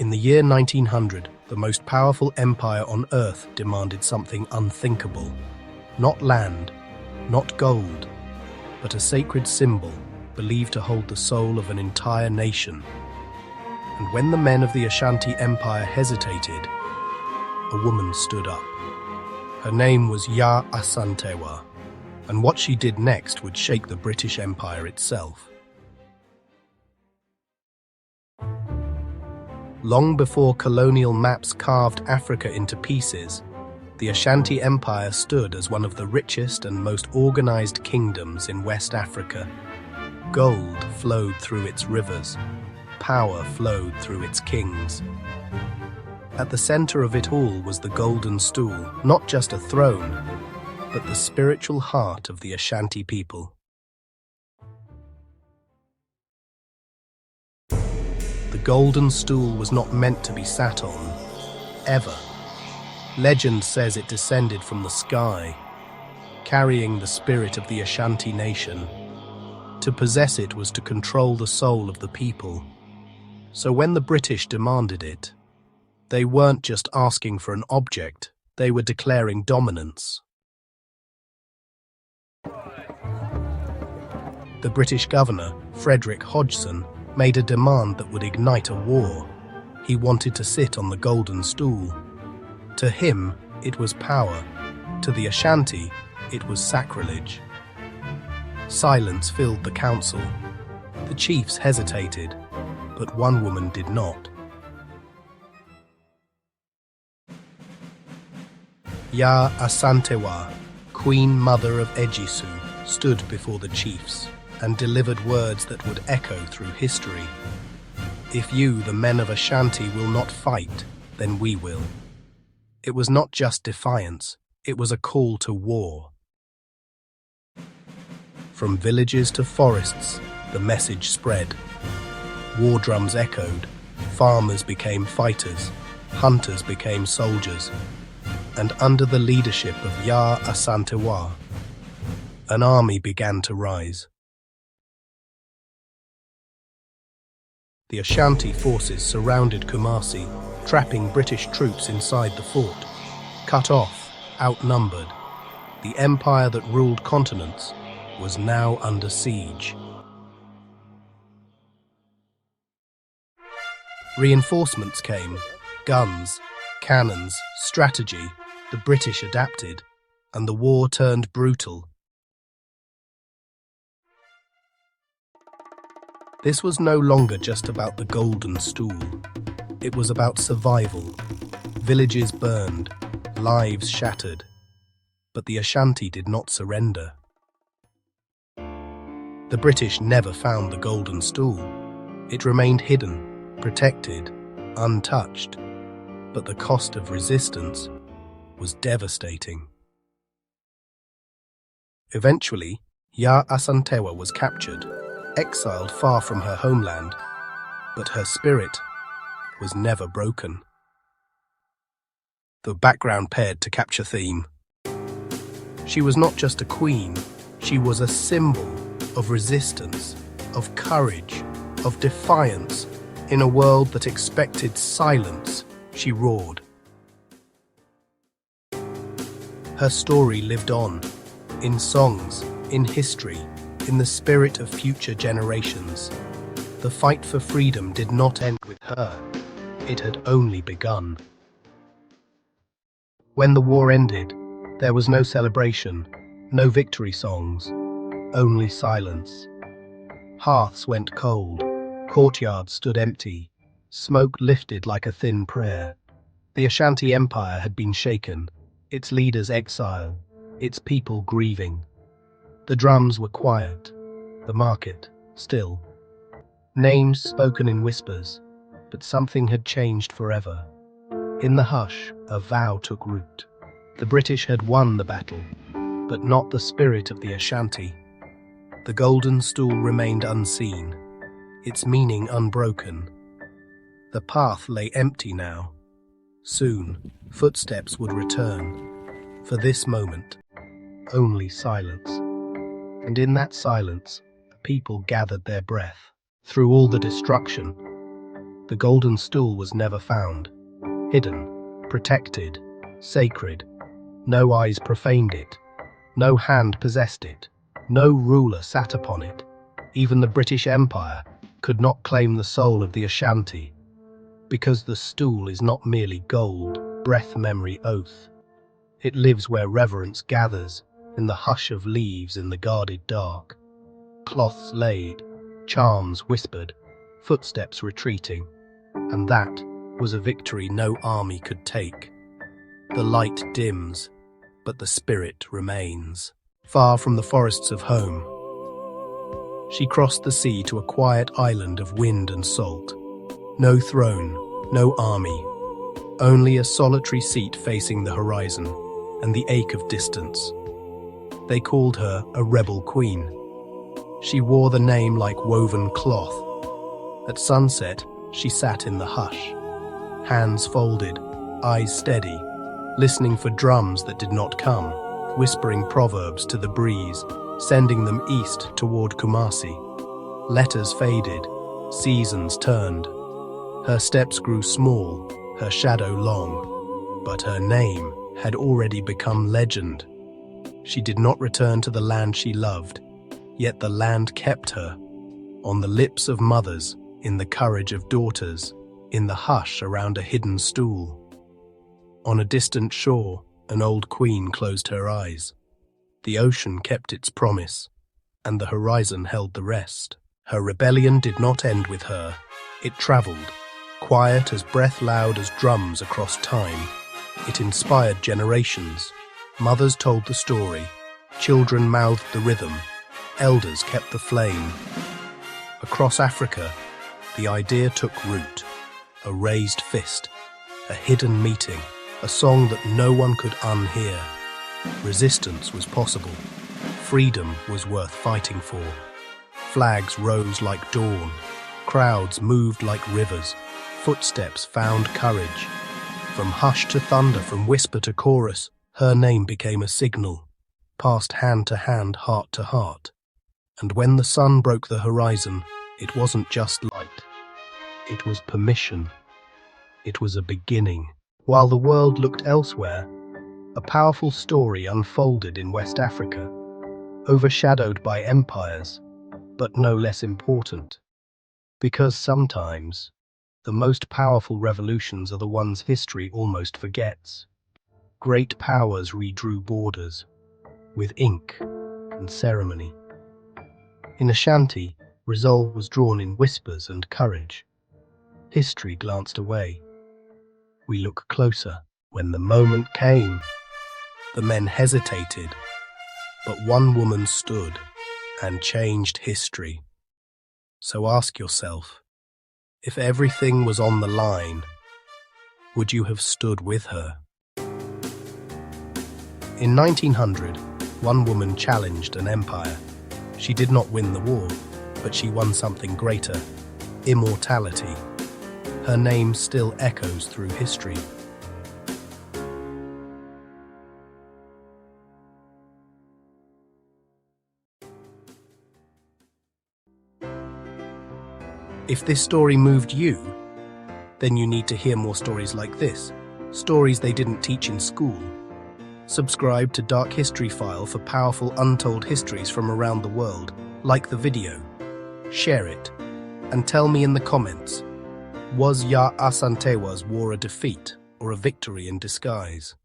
In the year 1900, the most powerful empire on Earth demanded something unthinkable. Not land, not gold, but a sacred symbol believed to hold the soul of an entire nation. And when the men of the Ashanti Empire hesitated, a woman stood up. Her name was Yaa Asantewaa, and what she did next would shake the British Empire itself. Long before colonial maps carved Africa into pieces, the Ashanti Empire stood as one of the richest and most organized kingdoms in West Africa. Gold flowed through its rivers, power flowed through its kings. At the center of it all was the Golden Stool, not just a throne, but the spiritual heart of the Ashanti people. The Golden Stool was not meant to be sat on, ever. Legend says it descended from the sky, carrying the spirit of the Ashanti nation. To possess it was to control the soul of the people. So when the British demanded it, they weren't just asking for an object, they were declaring dominance. The British governor, Frederick Hodgson, made a demand that would ignite a war. He wanted to sit on the Golden Stool. To him, it was power. To the Ashanti, it was sacrilege. Silence filled the council. The chiefs hesitated, but one woman did not. Yaa Asantewaa, Queen Mother of Ejisu, stood before the chiefs and delivered words that would echo through history. If you, the men of Ashanti, will not fight, then we will. It was not just defiance, it was a call to war. From villages to forests, the message spread. War drums echoed, farmers became fighters, hunters became soldiers, and under the leadership of Yaa Asantewaa, an army began to rise. The Ashanti forces surrounded Kumasi, trapping British troops inside the fort. Cut off, outnumbered, the empire that ruled continents was now under siege. Reinforcements came, guns, cannons, strategy. The British adapted, and the war turned brutal. This was no longer just about the Golden Stool. It was about survival. Villages burned, lives shattered. But the Ashanti did not surrender. The British never found the Golden Stool. It remained hidden, protected, untouched. But the cost of resistance was devastating. Eventually, Yaa Asantewaa was captured, exiled far from her homeland, but her spirit was never broken. The background paired to capture theme. She was not just a queen, she was a symbol of resistance, of courage, of defiance. In a world that expected silence, she roared. Her story lived on, in songs, in history, in the spirit of future generations. The fight for freedom did not end with her. It had only begun. When the war ended, there was no celebration, no victory songs, only silence. Hearths went cold, courtyards stood empty, smoke lifted like a thin prayer. The Ashanti Empire had been shaken, its leaders exiled, its people grieving. The drums were quiet, the market still. Names spoken in whispers, but something had changed forever. In the hush, a vow took root. The British had won the battle, but not the spirit of the Ashanti. The Golden Stool remained unseen, its meaning unbroken. The path lay empty now. Soon, footsteps would return. For this moment, only silence. And in that silence, the people gathered their breath. Through all the destruction, The Golden Stool was never found. Hidden, protected, sacred. No eyes profaned it. No hand possessed it. No ruler sat upon it. Even the British Empire could not claim the soul of the Ashanti, because the stool is not merely gold, breath, memory, oath. It lives where reverence gathers, in the hush of leaves in the guarded dark. Cloths laid, charms whispered, footsteps retreating, and that was a victory no army could take. The light dims, but the spirit remains. Far from the forests of home, she crossed the sea to a quiet island of wind and salt. No throne, no army, only a solitary seat facing the horizon and the ache of distance. They called her a rebel queen. She wore the name like woven cloth. At sunset, she sat in the hush, hands folded, eyes steady, listening for drums that did not come, whispering proverbs to the breeze, sending them east toward Kumasi. Letters faded, seasons turned. Her steps grew small, her shadow long, but her name had already become legend. She did not return to the land she loved, yet the land kept her, on the lips of mothers, in the courage of daughters, in the hush around a hidden stool. On a distant shore, an old queen closed her eyes. The ocean kept its promise, and the horizon held the rest. Her rebellion did not end with her. It traveled, quiet as breath, loud as drums across time. It inspired generations. Mothers told the story, children mouthed the rhythm, elders kept the flame. Across Africa, the idea took root. A raised fist, a hidden meeting, a song that no one could unhear. Resistance was possible. Freedom was worth fighting for. Flags rose like dawn. Crowds moved like rivers. Footsteps found courage. From hush to thunder, from whisper to chorus, her name became a signal, passed hand to hand, heart to heart. And when the sun broke the horizon, it wasn't just light. It was permission. It was a beginning. While the world looked elsewhere, a powerful story unfolded in West Africa, overshadowed by empires, but no less important. Because sometimes, the most powerful revolutions are the ones history almost forgets. Great powers redrew borders, with ink and ceremony. In Ashanti, resolve was drawn in whispers and courage. History glanced away. We look closer. When the moment came, the men hesitated, but one woman stood and changed history. So ask yourself, if everything was on the line, would you have stood with her? In 1900, one woman challenged an empire. She did not win the war, but she won something greater: immortality. Her name still echoes through history. If this story moved you, then you need to hear more stories like this, stories they didn't teach in school. Subscribe to Dark History File for powerful untold histories from around the world. Like the video, share it, and tell me in the comments, was Yaa Asantewa's war a defeat or a victory in disguise?